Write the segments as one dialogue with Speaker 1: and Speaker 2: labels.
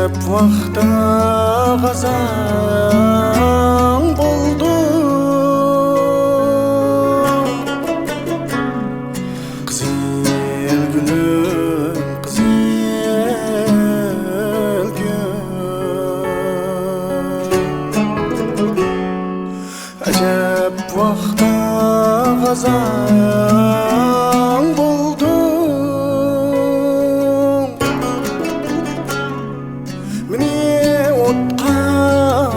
Speaker 1: Acep vakta gazan buldum. Kızıl gülüm, kızıl gül. Acep vakta gazan buldum. Meni otqa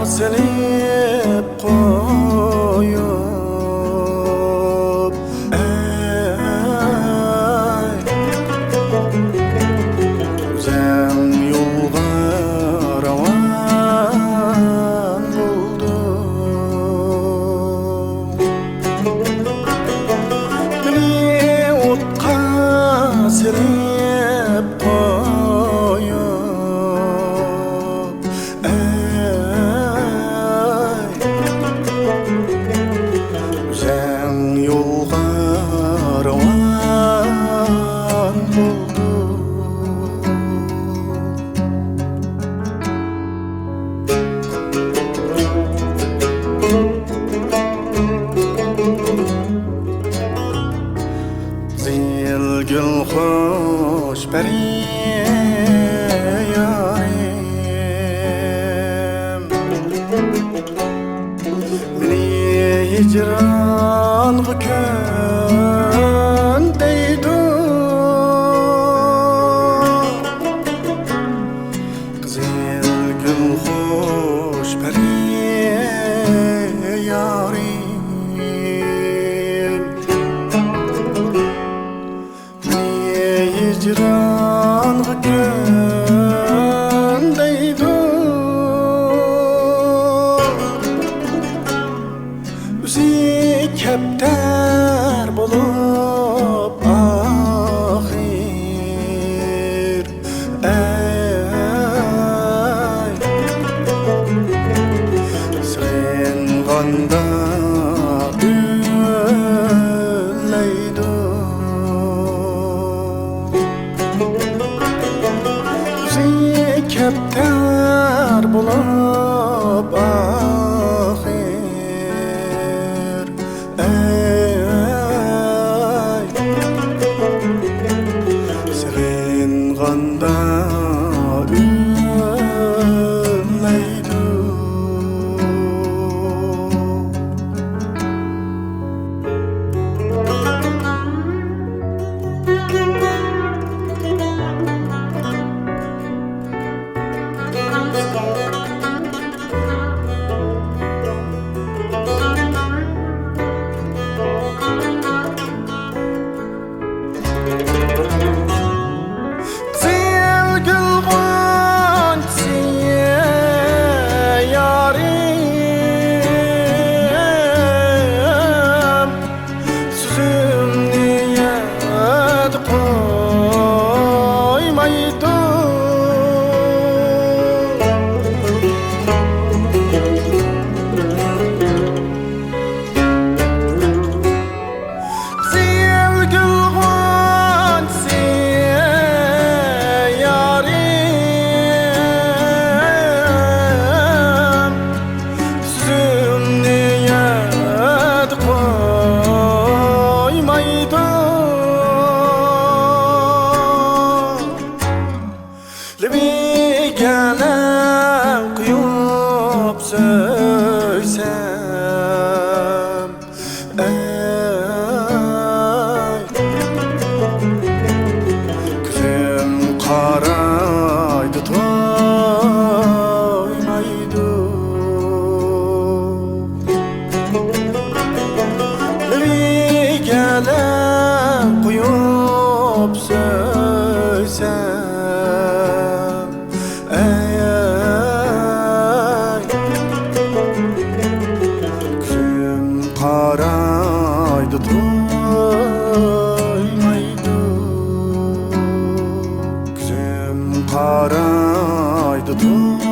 Speaker 1: selip koyup, ay güzel yolga ravan buldum. Meni otqa selip koyup, güzel yolga ravan buldum. Zil gül hoş peri yarim, meni hicran gün deydu. Zil gül hoş peri yarim, hicran gün deydu. Üzi kepter bulup ahir, ay sen ganda ülleydu. Kepter bulup ahir, ay sen ganda ülleydu. Söysem, ay gözüm karaydı toymaydı. Bir gelen kuyup söysem, ay karaydı toymaydı. Gözüm karaydı toymaydı.